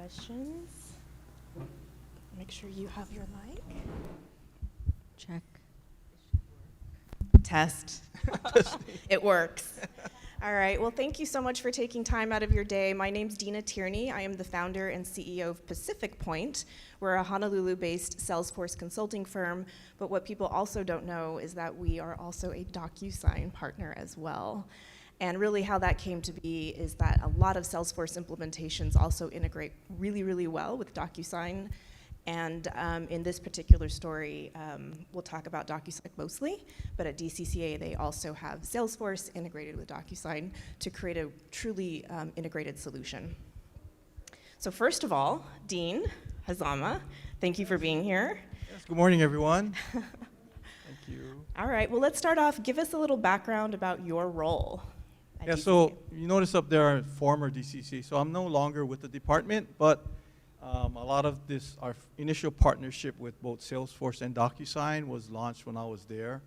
questions. Make sure you have your mic. Check. Test. It works. All right. Well, thank you so much for taking time out of your day. My name's Deena Tearney. I am the founder and CEO of Pacific Point. We're a Honolulu-based Salesforce consulting firm, but what people also don't know is that we are also a DocuSign partner as well. And really how that came to be is that a lot of Salesforce implementations also integrate really, really well with DocuSign. And in this particular story, we'll talk about DocuSign mostly, but at DCCA they also have Salesforce integrated with DocuSign to create a truly integrated solution. So first of all, Dean Hazama, thank you for being here. Yes, good morning, everyone. Thank you. All right, well, let's start off. Give us a little background about your role at Yeah, DCCA. so you notice up there are former DCC, so I'm no longer with the department, but a lot of this, our initial partnership with both Salesforce and DocuSign was launched when I was there.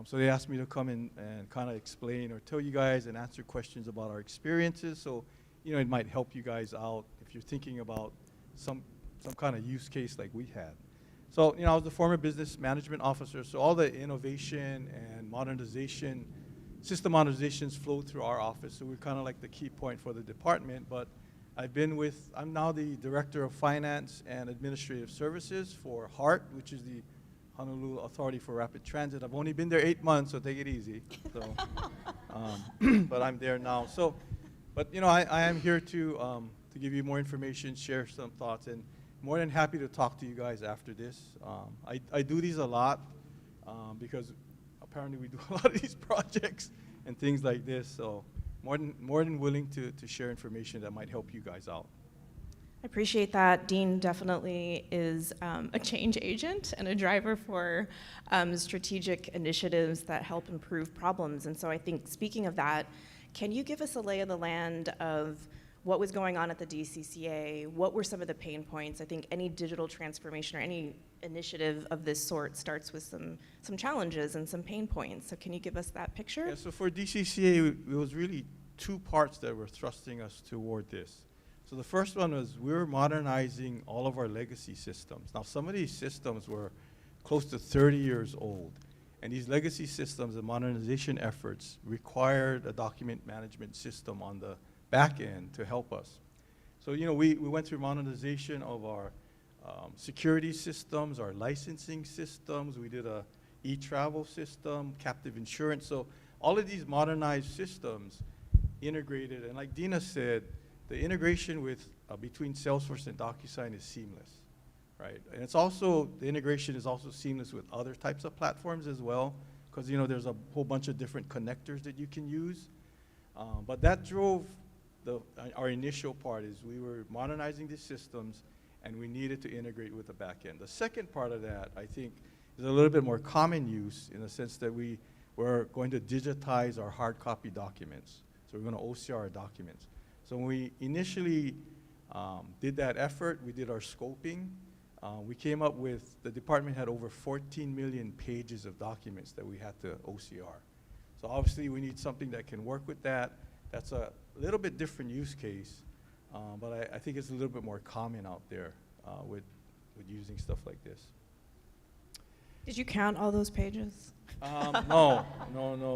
So they asked me to come in and kind of explain or tell you guys and answer questions about our experiences. So, you know, it might help you guys out if you're thinking about some kind of use case like we had. So, you know, I was the former business management officer, so all the innovation and modernization, system modernizations flow through our office. So we're kind of like the key point for the department, but I'm now the Director of Finance and Administrative Services for HART, which is the Honolulu Authority for Rapid Transit. I've only been there 8 months, so take it easy. So, but I'm there now. So, but you know, I am here to give you more information, share some thoughts, and more than happy to talk to you guys after this. I do these a lot because apparently we do a lot of these projects and things like this. So. More than willing to share information that might help you guys out. I appreciate that. Dean definitely is a change agent and a driver for strategic initiatives that help improve problems. And so I think, speaking of that, can you give us a lay of the land of what was going on at the DCCA? What were some of the pain points? I think any digital transformation or any initiative of this sort starts with some challenges and some pain points. So can you give us that picture? Yeah, so for DCCA, it was really two parts that were thrusting us toward this. So the first one was we were modernizing all of our legacy systems. Now, some of these systems were close to 30 years old. And these legacy systems and modernization efforts required a document management system on the back end to help us. So, you know, we went through modernization of our security systems, our licensing systems. We did a e-travel system, captive insurance. So all of these modernized systems integrated, and like Deena said, the integration with between Salesforce and DocuSign is seamless, right? And it's also, the integration is also seamless with other types of platforms as well, because, you know, there's a whole bunch of different connectors that you can use. But that drove our initial part is we were modernizing these systems and we needed to integrate with the back end. The second part of that, I think, is a little bit more common use in the sense that we were going to digitize our hard copy documents. So we're going to OCR our documents. So when we initially did that effort, we did our scoping. We came up with, the department had over 14 million pages of documents that we had to OCR. So obviously we need something that can work with that. That's a little bit different use case, but I think it's a little bit more common out there with using stuff like this. Did you count all those pages? No.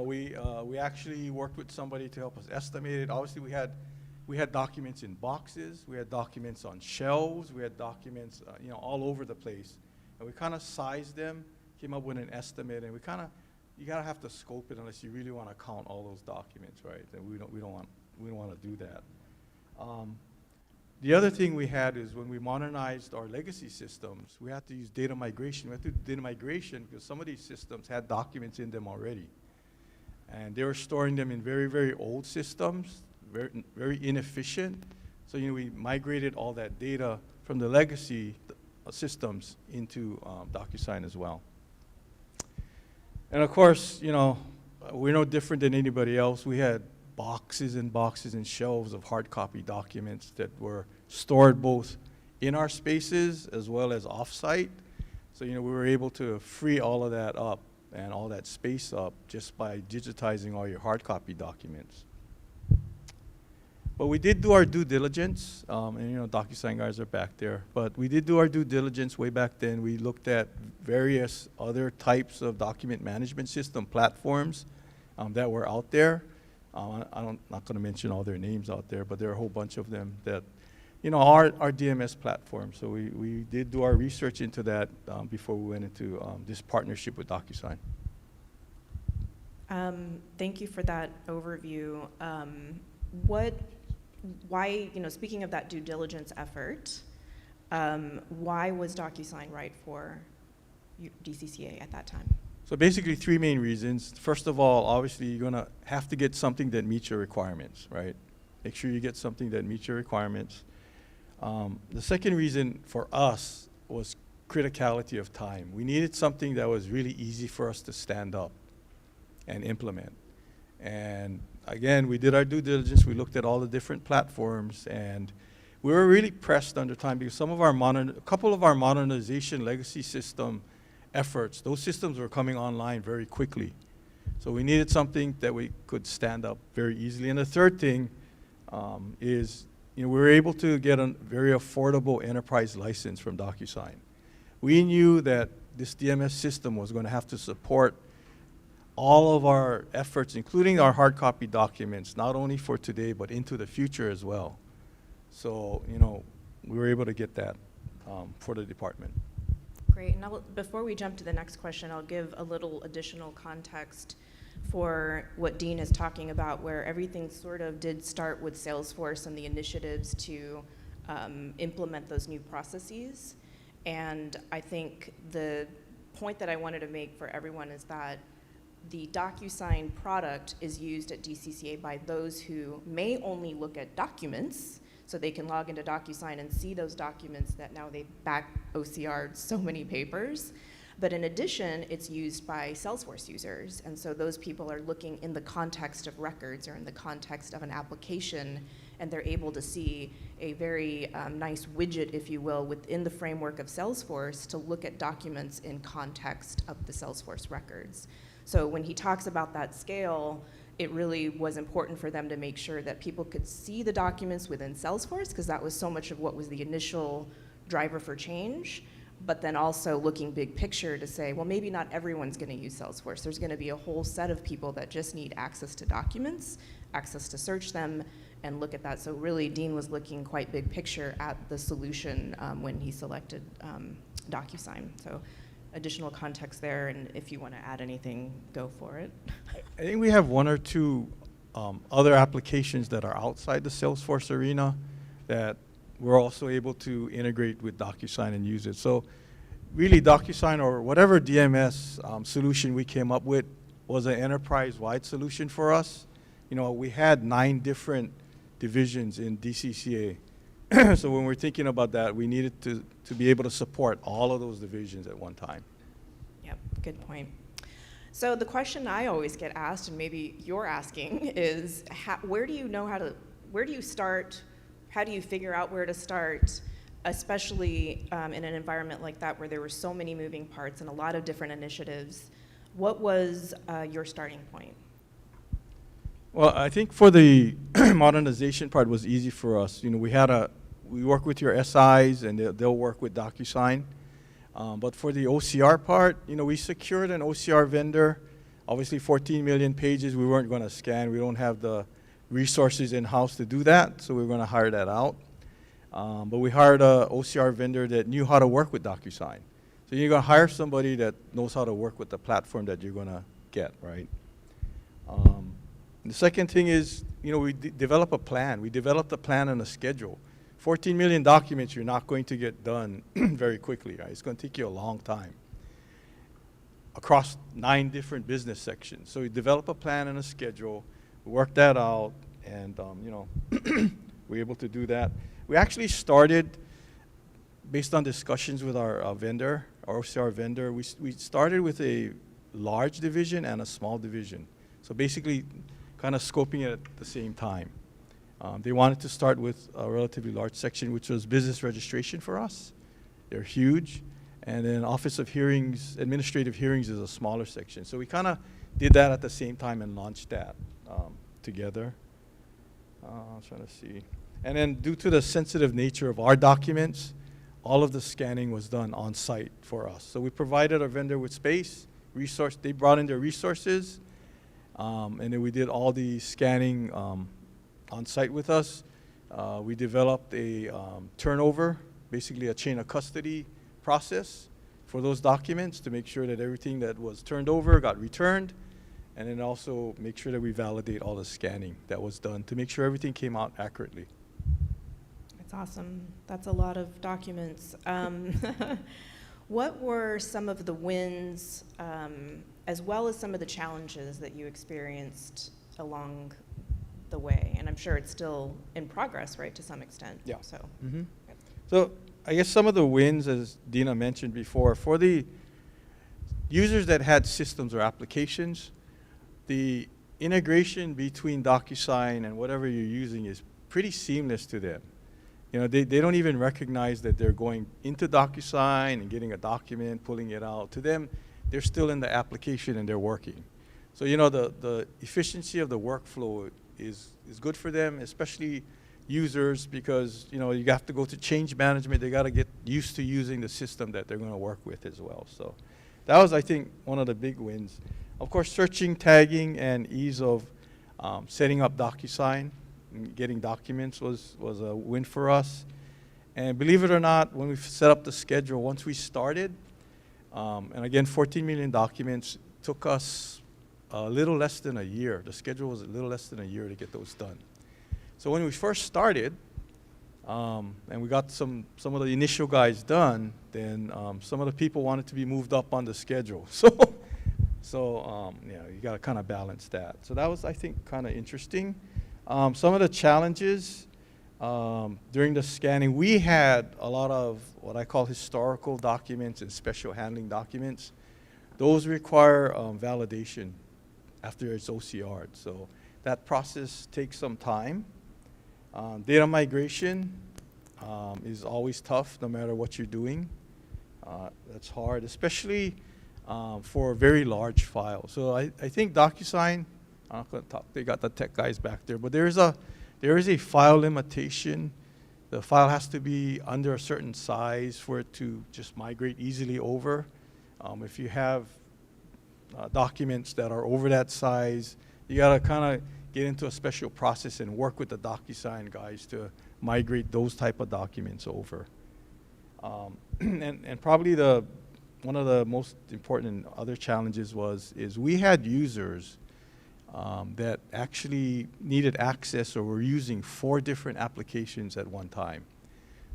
We actually worked with somebody to help us estimate it. Obviously, we had documents in boxes, we had documents on shelves, we had documents, you know, all over the place, and we kind of sized them, came up with an estimate, and you gotta have to scope it unless you really want to count all those documents, right? And we don't want to do that. The other thing we had is when we modernized our legacy systems, we had to use data migration. We had to do data migration because some of these systems had documents in them already. And they were storing them in very, very old systems, very, very inefficient. So, you know, we migrated all that data from the legacy systems into DocuSign as well. And of course, you know, we're no different than anybody else. We had boxes and boxes and shelves of hard copy documents that were stored both in our spaces as well as off-site. So, you know, we were able to free all of that up and all that space up just by digitizing all your hard copy documents. But we did do our due diligence, and DocuSign guys are back there. But we did do our due diligence way back then. We looked at various other types of document management system platforms that were out there. I'm not going to mention all their names out there, but there are a whole bunch of them that, are DMS platforms. So we did do our research into that before we went into this partnership with DocuSign. Thank you for that overview. Why, speaking of that due diligence effort, why was DocuSign right for DCCA at that time? So basically 3 main reasons. First of all, obviously you're gonna have to get something that meets your requirements, right? Make sure you get something that meets your requirements. The second reason for us was criticality of time. We needed something that was really easy for us to stand up and implement. And again, we did our due diligence. We looked at all the different platforms, and we were really pressed under time because a couple of our modernization legacy system efforts, those systems were coming online very quickly. So we needed something that we could stand up very easily. And the third thing is, we were able to get a very affordable enterprise license from DocuSign. We knew that this DMS system was going to have to support all of our efforts, including our hard copy documents, not only for today, but into the future as well. So, we were able to get that for the department. Great. And before we jump to the next question, I'll give a little additional context for what Dean is talking about, where everything sort of did start with Salesforce and the initiatives to implement those new processes. And I think the point that I wanted to make for everyone is that the DocuSign product is used at DCCA by those who may only look at documents, so they can log into DocuSign and see those documents that now they've back OCR'd so many papers. But in addition, it's used by Salesforce users. And so those people are looking in the context of records or in the context of an application, and they're able to see a very nice widget, if you will, within the framework of Salesforce to look at documents in context of the Salesforce records. So when he talks about that scale, it really was important for them to make sure that people could see the documents within Salesforce, because that was so much of what was the initial driver for change, but then also looking big picture to say, well, maybe not everyone's going to use Salesforce. There's going to be a whole set of people that just need access to documents, access to search them, and look at that. So really, Dean was looking quite big picture at the solution when he selected DocuSign. So additional context there, and if you want to add anything, go for it. I think we have 1 or 2 other applications that are outside the Salesforce arena that we're also able to integrate with DocuSign and use it. So really DocuSign or whatever DMS solution we came up with was an enterprise-wide solution for us. We had 9 different divisions in DCCA. So when we're thinking about that, we needed to be able to support all of those divisions at one time. Yep, good point. So the question I always get asked, and maybe you're asking, is where do you start? How do you figure out where to start, especially in an environment like that where there were so many moving parts and a lot of different initiatives? What was your starting point? Well, I think for the modernization part was easy for us. We work with your SIs and they'll work with DocuSign. But for the OCR part, we secured an OCR vendor. Obviously 14 million pages we weren't going to scan. We don't have the resources in-house to do that, so we were going to hire that out. But we hired an OCR vendor that knew how to work with DocuSign. So you're going to hire somebody that knows how to work with the platform that you're going to get, right? The second thing is, we develop a plan. We developed a plan and a schedule. 14 million documents you're not going to get done very quickly, right? It's going to take you a long time across 9 different business sections. So we develop a plan and a schedule, we work that out, and we're able to do that. We actually started, based on discussions with our vendor, our OCR vendor, we started with a large division and a small division. So basically kind of scoping it at the same time. They wanted to start with a relatively large section, which was business registration for us. They're huge. And then Office of Hearings, Administrative Hearings is a smaller section. So we kind of did that at the same time and launched that together. I'm trying to see. And then due to the sensitive nature of our documents, all of the scanning was done on site for us. So we provided our vendor with space, resource. They brought in their resources, and then we did all the scanning on site with us. We developed a turnover, basically a chain of custody process for those documents to make sure that everything that was turned over got returned, and then also make sure that we validate all the scanning that was done to make sure everything came out accurately. That's awesome. That's a lot of documents. What were some of the wins, as well as some of the challenges that you experienced along the way? And I'm sure it's still in progress, right, to some extent. Yeah. So. Mm-hmm. So I guess some of the wins, as Deena mentioned before, for the users that had systems or applications, the integration between DocuSign and whatever you're using is pretty seamless to them. You know, they don't even recognize that they're going into DocuSign and getting a document, pulling it out. To them, they're still in the application and they're working. So, you know, the efficiency of the workflow is good for them, especially users, because, you know, you have to go to change management. They got to get used to using the system that they're going to work with as well. So that was, I think, one of the big wins. Of course, searching, tagging, and ease of setting up DocuSign and getting documents was a win for us. And believe it or not, when we set up the schedule, once we started, and again, 14 million documents, took us a little less than a year. The schedule was a little less than a year to get those done. So when we first started, and we got some of the initial guys done, then some of the people wanted to be moved up on the schedule. So yeah, you got to kind of balance that. So that was, I think, kind of interesting. Some of the challenges during the scanning, we had a lot of what I call historical documents and special handling documents. Those require validation after it's OCR'd. So that process takes some time. Data migration is always tough no matter what you're doing. That's hard, especially for very large files. So I think DocuSign, I'm not going to talk, they got the tech guys back there, but there is a file limitation. The file has to be under a certain size for it to just migrate easily over. If you have documents that are over that size, you got to kind of get into a special process and work with the DocuSign guys to migrate those type of documents over. And probably one of the most important other challenges is we had users that actually needed access or were using 4 different applications at one time.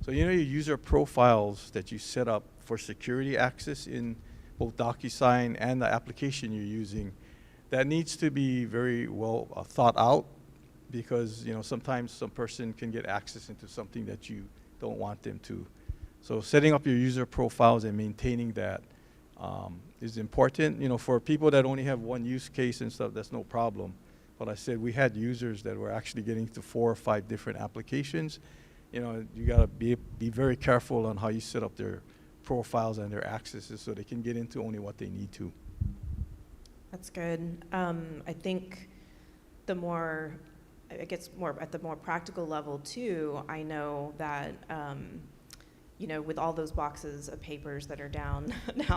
So you know your user profiles that you set up for security access in both DocuSign and the application you're using, that needs to be very well thought out, because you know sometimes some person can get access into something that you don't want them to. So setting up your user profiles and maintaining that is important. You know, for people that only have one use case and stuff, that's no problem. But I said we had users that were actually getting to 4 or 5 different applications. You know, you got to be very careful on how you set up their profiles and their accesses so they can get into only what they need to. That's good. I think it gets more at the more practical level too. I know that you know, with all those boxes of papers that are down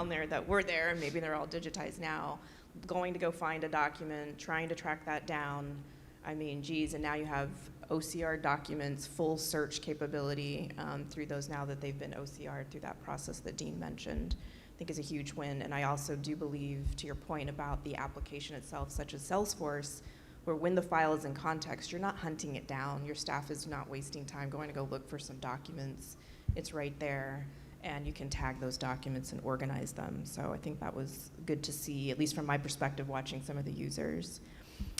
there that were there, and maybe they're all digitized now, going to go find a document, trying to track that down. I mean, geez, and now you have OCR documents, full search capability through those now that they've been OCR'd through that process that Dean mentioned. I think is a huge win. And I also do believe, to your point about the application itself, such as Salesforce, where when the file is in context, you're not hunting it down. Your staff is not wasting time going to go look for some documents. It's right there, and you can tag those documents and organize them. So I think that was good to see, at least from my perspective, watching some of the users.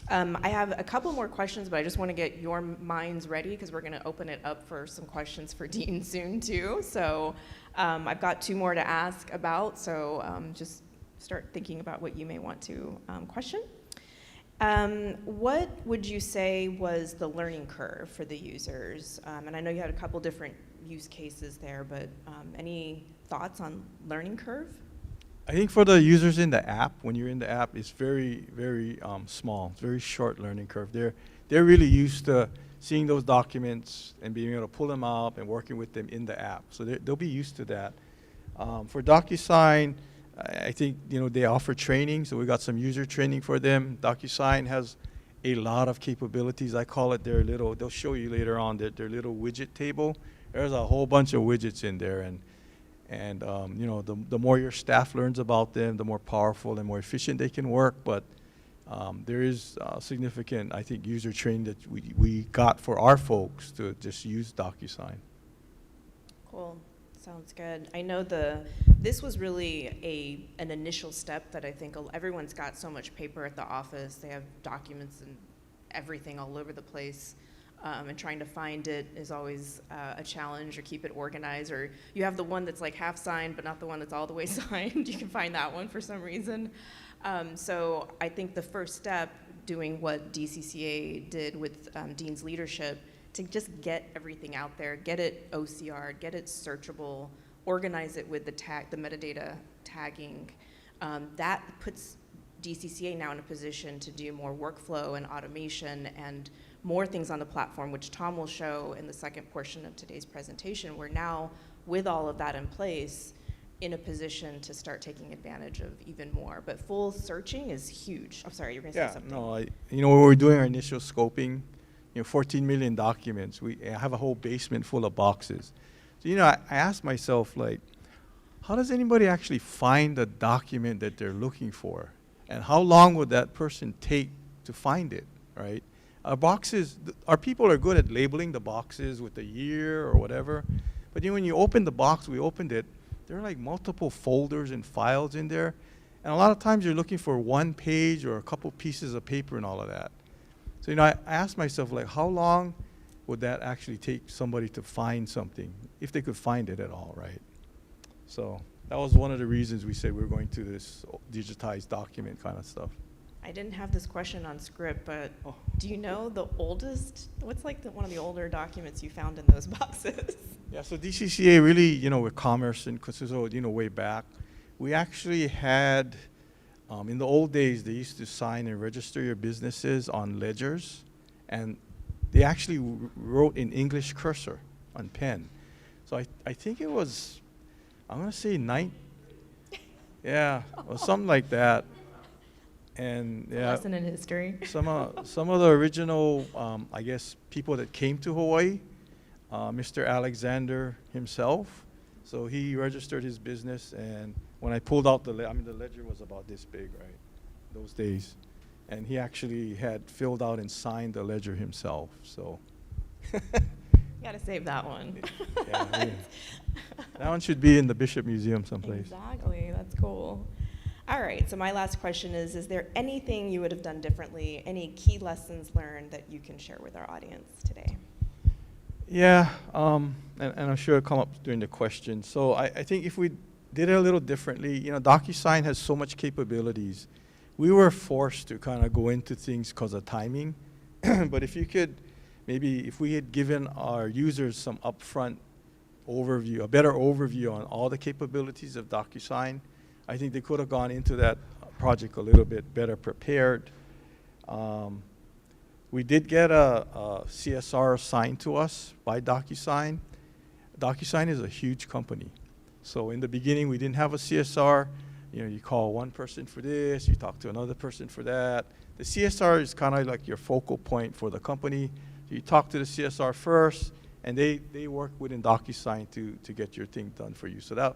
I have a couple more questions, but I just want to get your minds ready because we're going to open it up for some questions for Dean soon too. So I've got 2 more to ask about, so just start thinking about what you may want to question. What would you say was the learning curve for the users? And I know you had a couple different use cases there, but any thoughts on learning curve? I think for the users in the app, when you're in the app, it's very, very small. It's very short learning curve. They're really used to seeing those documents and being able to pull them out and working with them in the app. So they'll be used to that. For DocuSign, I think they offer training, so we got some user training for them. DocuSign has a lot of capabilities. I call it their little. They'll show you later on their little widget table. There's a whole bunch of widgets in there, and the more your staff learns about them, the more powerful and more efficient they can work. But there is significant, I think, user training that we got for our folks to just use DocuSign. Cool. Sounds good. I know this was really an initial step that I think everyone's got so much paper at the office. They have documents and everything all over the place. And trying to find it is always a challenge, or keep it organized, or you have the one that's like half signed but not the one that's all the way signed. You can find that one for some reason. So I think the first step, doing what DCCA did with Dean's leadership, to just get everything out there, get it OCR, get it searchable, organize it with the metadata tagging, that puts DCCA now in a position to do more workflow and automation and more things on the platform, which Tom will show in the second portion of today's presentation. We're now, with all of that in place, in a position to start taking advantage of even more. But full searching is huge. I'm sorry, you're going to say something. No, when we were doing our initial scoping, 14 million documents, we have a whole basement full of boxes. So, I asked myself, how does anybody actually find the document that they're looking for? And how long would that person take to find it, right? Our people are good at labeling the boxes with the year or whatever. But when you open the box, we opened it, there are like multiple folders and files in there. And a lot of times you're looking for one page or a couple pieces of paper and all of that. So, I asked myself, how long would that actually take somebody to find something, if they could find it at all, right? So that was one of the reasons we said we were going to this digitized document kind of stuff. I didn't have this question on script, but do you know the oldest, what's one of the older documents you found in those boxes? Yeah, so DCCA really, with commerce and way back, we actually had, in the old days, they used to sign and register your businesses on ledgers, and they actually wrote in English cursor on pen. So I think it was, I'm going to say or something like that. And Lesson in history. some of the original, I guess, people that came to Hawaii, Mr. Alexander himself. So he registered his business, and when I pulled out the ledger was about this big, right, those days. And he actually had filled out and signed the ledger himself, so. You gotta save that one. Yeah. That one should be in the Bishop Museum someplace. Exactly, that's cool. All right, so my last question is there anything you would have done differently, any key lessons learned that you can share with our audience today? Yeah, and I'm sure it'll come up during the question. So I think if we did it a little differently, DocuSign has so much capabilities. We were forced to kind of go into things because of timing. But if we had given our users some upfront overview, a better overview on all the capabilities of DocuSign, I think they could have gone into that project a little bit better prepared. We did get a CSR assigned to us by DocuSign. DocuSign is a huge company. So in the beginning, we didn't have a CSR. You call one person for this, you talk to another person for that. The CSR is kind of like your focal point for the company. So you talk to the CSR first, and they work within DocuSign to get your thing done for you. So that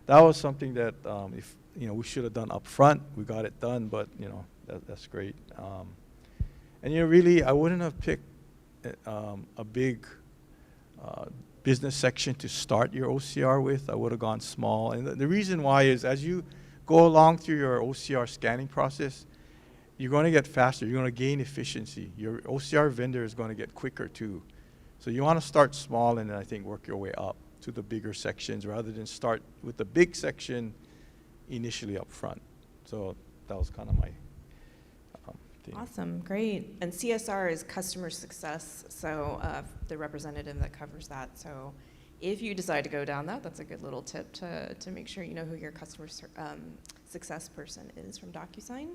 was something that if we should have done up front. We got it done, but that's great. And really, I wouldn't have picked a big business section to start your OCR with. I would have gone small. And the reason why is as you go along through your OCR scanning process, you're going to get faster. You're going to gain efficiency. Your OCR vendor is going to get quicker too. So you want to start small and then I think work your way up to the bigger sections rather than start with the big section initially up front. So that was kind of my thing. Awesome, great. And CSR is customer success, so the representative that covers that. So If you decide to go down that, that's a good little tip to make sure you know who your customer success person is from DocuSign.